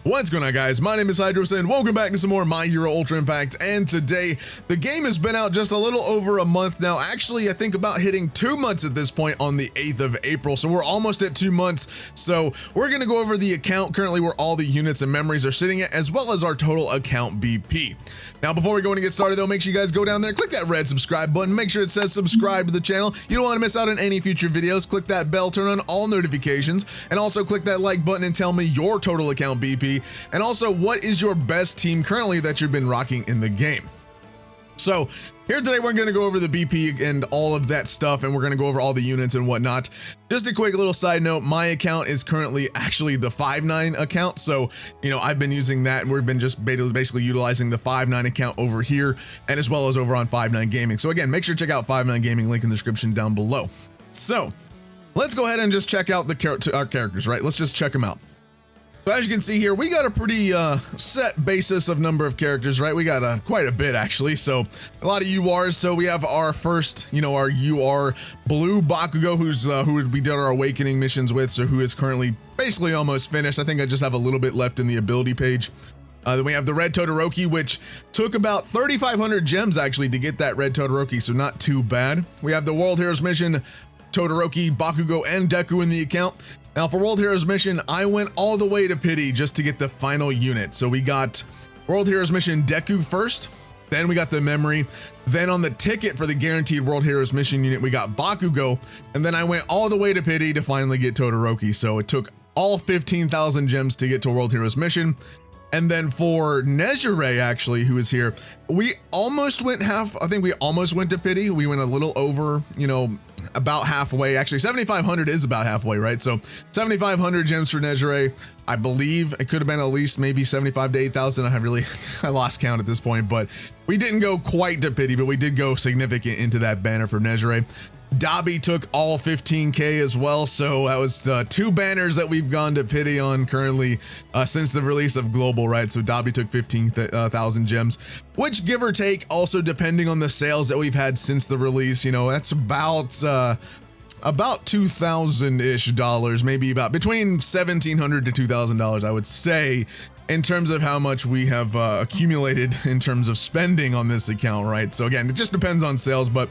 What's going on, guys? My name is Hydros and welcome back to some more My Hero Ultra Impact. And today, the game has been out just a little over a month now. Actually, I think about hitting 2 months at this point on the 8th of April. So we're almost at 2 months. So we're going to go over the account currently where all the units and memories are sitting at, as well as our total account BP. Now, before we go and get started though, make sure you guys go down there, click that red subscribe button, make sure it says subscribe to the channel. You don't want to miss out on any future videos. Click that bell, turn on all notifications, and also click that like button and tell me your total account BP. And also, what is your best team currently that you've been rocking in the game? So here today, we're going to go over the BP and all of that stuff, and we're going to go over all the units and whatnot. Just a quick little side note, my account is currently actually the 5.9 account. So, you know, I've been using that, and we've been just basically utilizing the 5.9 account over here, and as well as over on 5.9 Gaming. So again, make sure to check out 5.9 Gaming, link in the description down below. So let's go ahead and just check out our characters, right? Let's just check them out. So as you can see here, we got a pretty set basis of number of characters, right? We got quite a bit actually. So a lot of URs. So we have our first, you know, our UR Blue Bakugo, who we did our awakening missions with. So who is currently basically almost finished. I think I just have a little bit left in the ability page. Then we have the Red Todoroki, which took about 3,500 gems actually to get that Red Todoroki. So not too bad. We have the World Heroes Mission, Todoroki, Bakugo, and Deku in the account. Now for World Heroes Mission, I went all the way to Pity just to get the final unit. So we got World Heroes Mission Deku first, then we got the memory, then on the ticket for the guaranteed World Heroes Mission unit, we got Bakugo, and then I went all the way to Pity to finally get Todoroki. So it took all 15,000 gems to get to World Heroes Mission. And then for Nejire, actually, who is here, we almost went I think we almost went to Pity. We went a little over, you know, about halfway. Actually, 7,500 is about halfway, right? So 7,500 gems for Nejire. I believe it could have been at least maybe 75 to 8,000. I lost count at this point, but we didn't go quite to Pity, but we did go significant into that banner for Nejire. Dabi took all 15k as well, so that was 2 banners that we've gone to Pity on currently since the release of Global, right? So Dabi took 15,000 gems, which, give or take, also depending on the sales that we've had since the release, you know, that's about $2,000-ish dollars, maybe about between $1,700 to $2,000, I would say, in terms of how much we have accumulated in terms of spending on this account, right? So again, it just depends on sales, but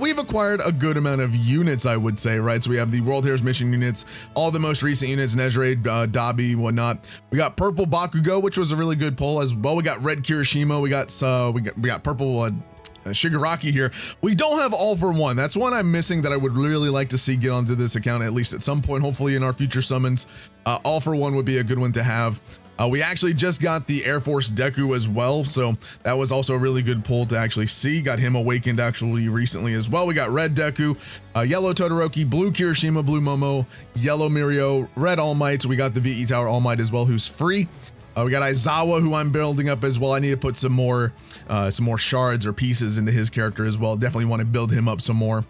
we've acquired a good amount of units, I would say, right? So we have the World Heroes Mission units, all the most recent units, Nejire, Dabi, whatnot. We got Purple Bakugo, which was a really good pull as well. We got Red Kirishima. We got Purple Shigaraki here. We don't have All for One. That's one I'm missing that I would really like to see get onto this account at least at some point, hopefully in our future summons. All for One would be a good one to have. We actually just got the Air Force Deku as well, so that was also a really good pull to actually see. Got him awakened actually recently as well. We got Red Deku, Yellow Todoroki, Blue Kirishima, Blue Momo, Yellow Mirio, Red All Might. We got the VE Tower All Might as well, who's free. We got Aizawa, who I'm building up as well. I need to put some more shards or pieces into his character as well. Definitely want to build him up some more.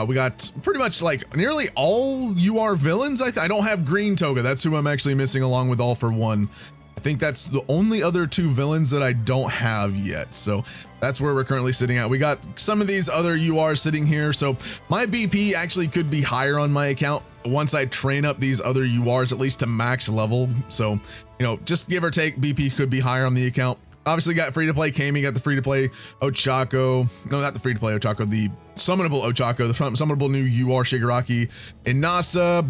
We got pretty much like nearly all UR villains. I don't have Green Toga. That's who I'm actually missing along with All for One. I think that's the only other 2 villains that I don't have yet. So that's where we're currently sitting at. We got some of these other URs sitting here. So my BP actually could be higher on my account once I train up these other URs at least to max level. So, you know, just give or take, BP could be higher on the account. Obviously got free-to-play Kami, got the free-to-play Ochako. No, not the free-to-play Ochako, the summonable Ochako, the summonable new UR Shigaraki, and NASA, a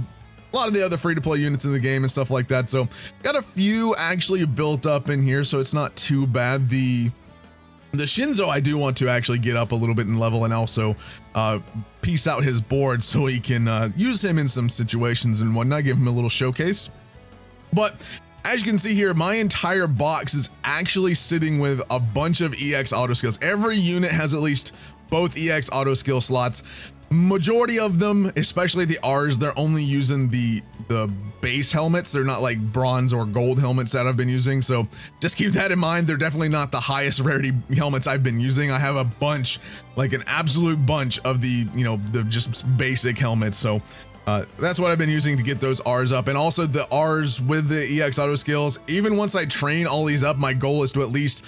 lot of the other free-to-play units in the game and stuff like that. So got a few actually built up in here, so it's not too bad. The Shinzo I do want to actually get up a little bit in level and also piece out his board so he can use him in some situations and whatnot, give him a little showcase. But as you can see here, my entire box is actually sitting with a bunch of EX auto skills. Every unit has at least both EX auto skill slots. Majority of them, especially the R's, they're only using the base helmets. They're not like bronze or gold helmets that I've been using. So just keep that in mind. They're definitely not the highest rarity helmets I've been using. I have a bunch, like an absolute bunch of the, you know, the just basic helmets. So that's what I've been using to get those R's up, and also the R's with the EX auto skills. Even once I train all these up, my goal is to at least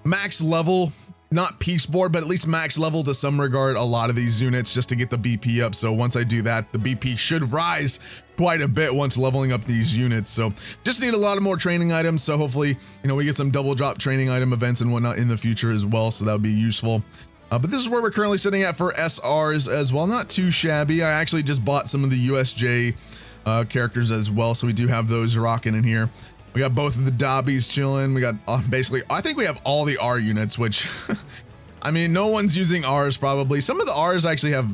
max level not piece board, but at least max level to some regard a lot of these units just to get the BP up. So once I do that, the BP should rise quite a bit once leveling up these units. So just need a lot of more training items. So hopefully, we get some double drop training item events and whatnot in the future as well. So that would be useful. But this is where we're currently sitting at for SRs as well. Not too shabby. I actually just bought some of the USJ characters as well. So we do have those rocking in here. We got both of the Dobbies chilling. We got basically, I think we have all the R units, which, I mean, no one's using Rs probably. Some of the Rs actually have,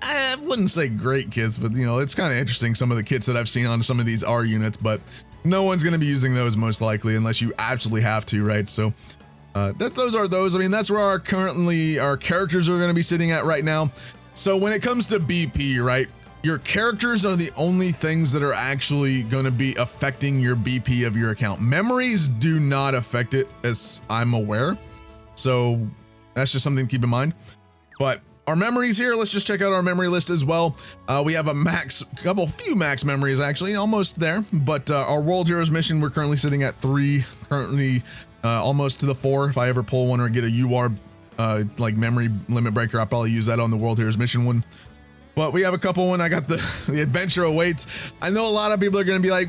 I wouldn't say great kits, but it's kind of interesting. Some of the kits that I've seen on some of these R units, but no one's going to be using those most likely unless you absolutely have to, right? So those are those. I mean, that's where our characters are going to be sitting at right now. So when it comes to BP, right? Your characters are the only things that are actually going to be affecting your BP of your account. Memories do not affect it, as I'm aware. So that's just something to keep in mind. But our memories here, let's just check out our memory list as well. We have a few max memories actually, almost there. But our World Heroes mission, we're currently sitting at 3, currently almost to the 4. If I ever pull one or get a UR like memory limit breaker, I'll probably use that on the World Heroes mission one. But we have a couple when I got the Adventure Awaits. I know a lot of people are going to be like,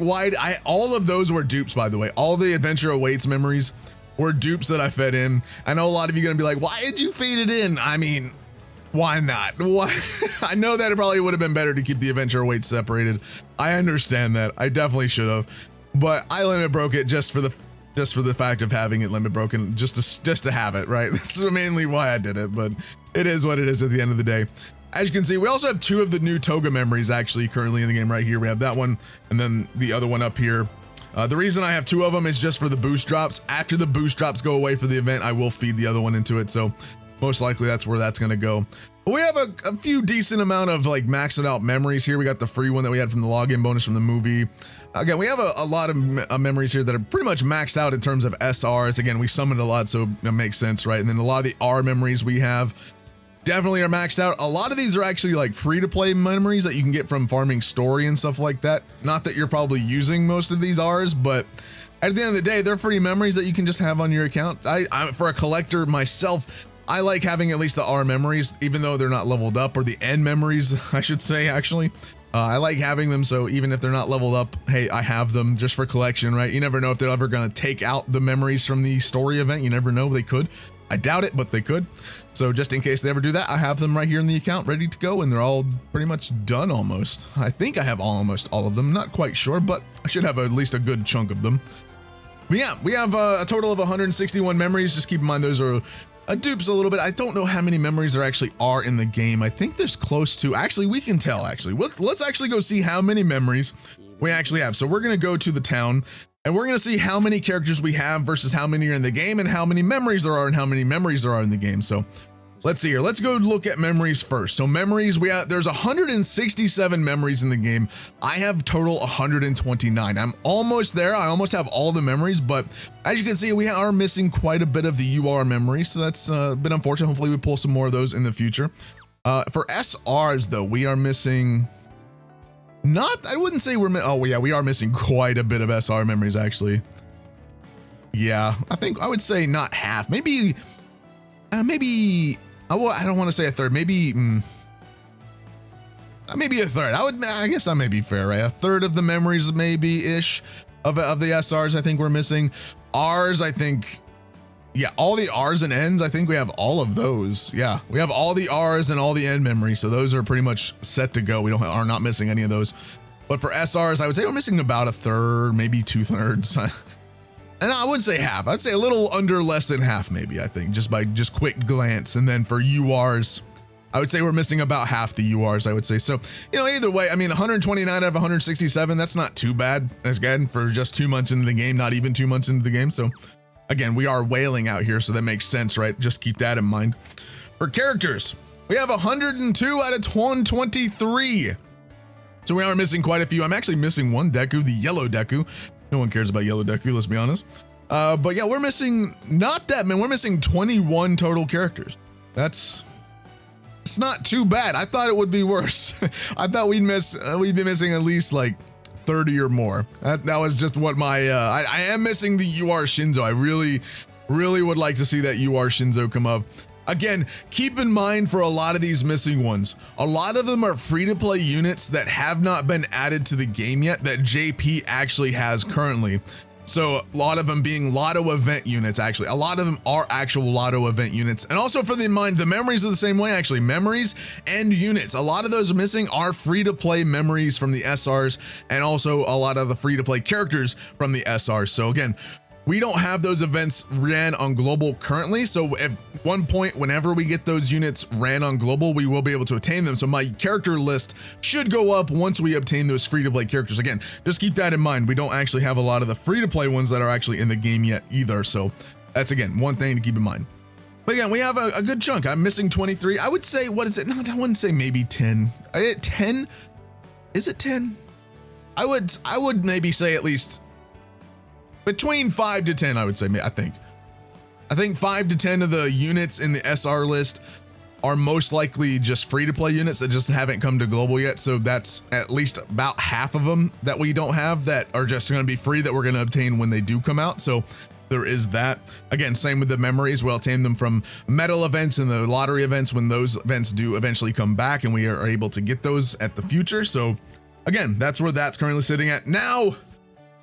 all of those were dupes, by the way. All the Adventure Awaits memories were dupes that I fed in. I know a lot of you are going to be like, why did you feed it in? I mean, why not? Why? I know that it probably would have been better to keep the Adventure Awaits separated. I understand that. I definitely should have. But I limit broke it just for the fact of having it limit broken, just to have it, right? That's mainly why I did it, but it is what it is at the end of the day. As you can see, we also have 2 of the new Toga memories actually currently in the game right here. We have that one and then the other one up here. The reason I have 2 of them is just for the boost drops. After the boost drops go away for the event, I will feed the other one into it. So most likely that's where that's going to go. But we have a few decent amount of like maxed out memories here. We got the free one that we had from the login bonus from the movie. Again, we have a lot of memories here that are pretty much maxed out in terms of SRs. Again, we summoned a lot, so it makes sense, right? And then a lot of the R memories we have definitely are maxed out. A lot of these are actually like free to play memories that you can get from farming story and stuff like that. Not that you're probably using most of these R's, but at the end of the day, they're free memories that you can just have on your account. I for a collector myself, I like having at least the R memories, even though they're not leveled up, or the N memories, I should say, actually. I like having them, so even if they're not leveled up, hey, I have them just for collection, right? You never know if they're ever going to take out the memories from the story event. You never know, they could. I doubt it, but they could. So just in case they ever do that, I have them right here in the account ready to go, and they're all pretty much done almost. I think I have almost all of them, not quite sure, but I should have at least a good chunk of them. But yeah, we have a total of 161 memories. Just keep in mind those are dupes a little bit. I don't know how many memories there actually are in the game. I think there's close to, actually we can tell actually. Let's actually go see how many memories we actually have. So we're going to go to the town and we're going to see how many characters we have versus how many are in the game and how many memories there are and how many memories there are in the game. So let's see here. Let's go look at memories first. So memories, there's 167 memories in the game. I have total 129. I'm almost there. I almost have all the memories, but as you can see, we are missing quite a bit of the UR memories. So that's a bit unfortunate. Hopefully we pull some more of those in the future. For SRs though, we are missing I wouldn't say we are missing quite a bit of SR memories actually. Yeah, I would say not half, maybe, I don't want to say a third, maybe a third. I guess that may be fair, right? A third of the memories maybe ish of the SRs I think we're missing. R's, I think, yeah, all the R's and N's, I think we have all of those. Yeah, we have all the R's and all the N memories, so those are pretty much set to go. We are not missing any of those. But for SRs, I would say we're missing about a third, maybe 2/3. And I would say half. I'd say a little under less than half, maybe, I think, just by quick glance. And then for URs, I would say we're missing about half the URs, I would say. So, either way, I mean, 129 out of 167, that's not too bad. Again, for just 2 months into the game, not even 2 months into the game. So again, we are whaling out here, so that makes sense, right? Just keep that in mind. For characters, we have 102 out of 123. So we are missing quite a few. I'm actually missing one Deku, the yellow Deku. No one cares about yellow Deku, let's be honest. But yeah, we're missing not that many. We're missing 21 total characters. It's not too bad. I thought it would be worse. I thought we'd be missing at least like 30 or more. That was just what my, I am missing the UR Shinzo. I really Really would like to see that You Are Shinzo come up. Again, keep in mind for a lot of these missing ones, a lot of them are free-to-play units that have not been added to the game yet that JP actually has currently. So a lot of them being lotto event units, actually. A lot of them are actual lotto event units. And also for the mind, the memories are the same way, actually. Memories and units. A lot of those missing are free-to-play memories from the SRs and also a lot of the free-to-play characters from the SRs. So again, we don't have those events ran on global currently. So at one point, whenever we get those units ran on global, we will be able to attain them. So my character list should go up once we obtain those free-to-play characters. Again, just keep that in mind. We don't actually have a lot of the free-to-play ones that are actually in the game yet either. So that's, again, one thing to keep in mind. But again, we have a good chunk. I'm missing 23. I would say, what is it? No, I wouldn't say maybe 10. 10? Is it 10? I would maybe say at least between 5 to 10, I would say. I think 5 to 10 of the units in the SR list are most likely just free-to-play units that just haven't come to global yet. So that's at least about half of them that we don't have that are just going to be free that we're going to obtain when they do come out. So there is that. Again, same with the memories. We'll obtain them from medal events and the lottery events when those events do eventually come back, and we are able to get those at the future. So again, that's where that's currently sitting at now.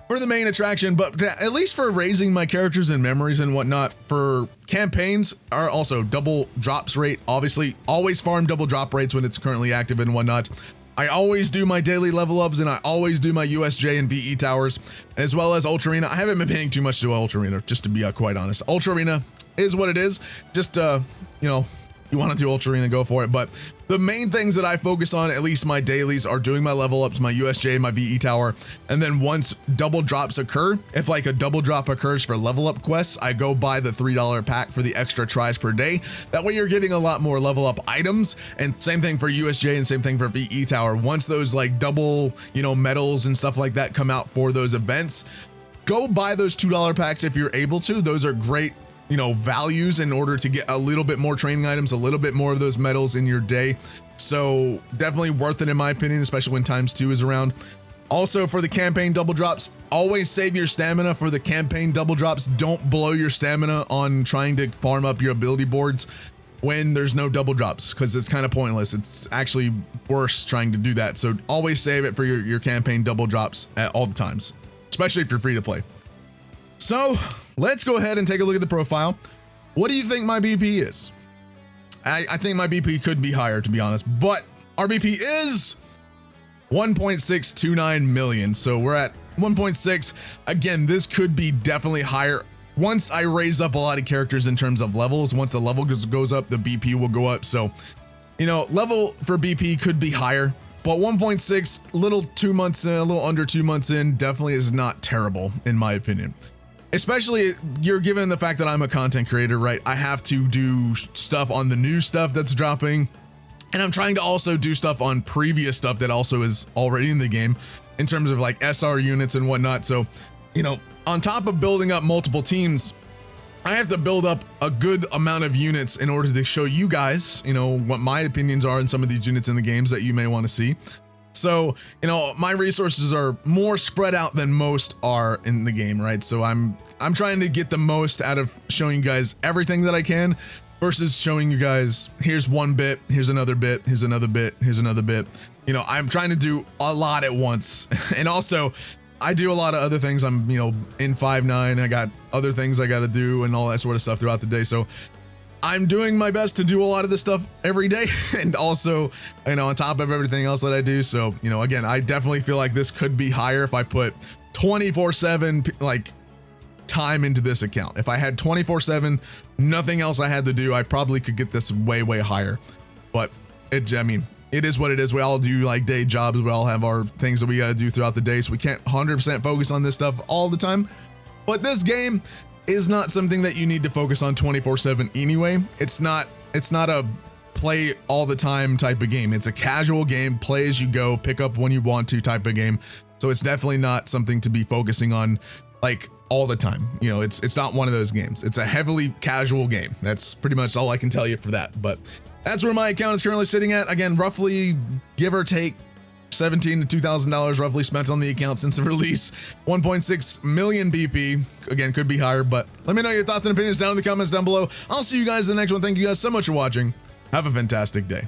For the main attraction, but at least for raising my characters and memories and whatnot, for campaigns are also double drops rate. Obviously, always farm double drop rates when it's currently active and whatnot. I always do my daily level ups and I always do my USJ and VE towers, as well as Ultra Arena. I haven't been paying too much to Ultra Arena, just to be quite honest. Ultra Arena is what it is. Just, you know, you want to do Ultra Arena, go for it. But the main things that I focus on, at least my dailies, are doing my level ups, my USJ, my VE tower. And then once double drops occur, if like a double drop occurs for level up quests, I go buy the $3 pack for the extra tries per day. That way you're getting a lot more level up items. And same thing for USJ and same thing for VE tower. Once those like double, you know, medals and stuff like that come out for those events, go buy those $2 packs if you're able to. Those are great, you know, values in order to get a little bit more training items, a little bit more of those medals in your day. So definitely worth it in my opinion, especially when ×2 is around. Also for the campaign double drops, always save your stamina for the campaign double drops. Don't blow your stamina on trying to farm up your ability boards when there's no double drops, because it's kind of pointless. It's actually worse trying to do that. So always save it for your campaign double drops at all the times, especially if you're free to play. So let's go ahead and take a look at the profile. What do you think my BP is? I think my BP could be higher, to be honest, but our BP is 1.629 million. So we're at 1.6. Again, this could be definitely higher. Once I raise up a lot of characters in terms of levels, once the level goes up, the BP will go up. So, you know, level for BP could be higher, but 1.6, a little under 2 months in, definitely is not terrible in my opinion. Especially you're given the fact that I'm a content creator, right? I have to do stuff on the new stuff that's dropping, and I'm trying to also do stuff on previous stuff that also is already in the game in terms of like SR units and whatnot. So, you know, on top of building up multiple teams, I have to build up a good amount of units in order to show you guys, you know, what my opinions are in some of these units in the games that you may want to see. So, you know, my resources are more spread out than most are in the game, right? So I'm trying to get the most out of showing you guys everything that I can versus showing you guys, here's one bit, here's another bit, here's another bit, here's another bit. You know, I'm trying to do a lot at once. And also, I do a lot of other things. I'm, you know, in 5.9, I got other things I got to do and all that sort of stuff throughout the day. So I'm doing my best to do a lot of this stuff every day, and also, you know, on top of everything else that I do. So, you know, again, I definitely feel like this could be higher if I put 24/7 like time into this account. If I had 24/7, nothing else I had to do, I probably could get this way, way higher. But I mean, it is what it is. We all do like day jobs. We all have our things that we got to do throughout the day. So we can't 100% focus on this stuff all the time. But this game is not something that you need to focus on 24/7 anyway. It's not a play all the time type of game. It's a casual game, play as you go, pick up when you want to type of game. So it's definitely not something to be focusing on like all the time. You know, it's not one of those games. It's a heavily casual game. That's pretty much all I can tell you for that. But that's where my account is currently sitting at. Again, roughly give or take $17 to $2,000 roughly spent on the account since the release. 1.6 million BP. Again, could be higher, but let me know your thoughts and opinions down in the comments down below. I'll see you guys in the next one. Thank you guys so much for watching. Have a fantastic day.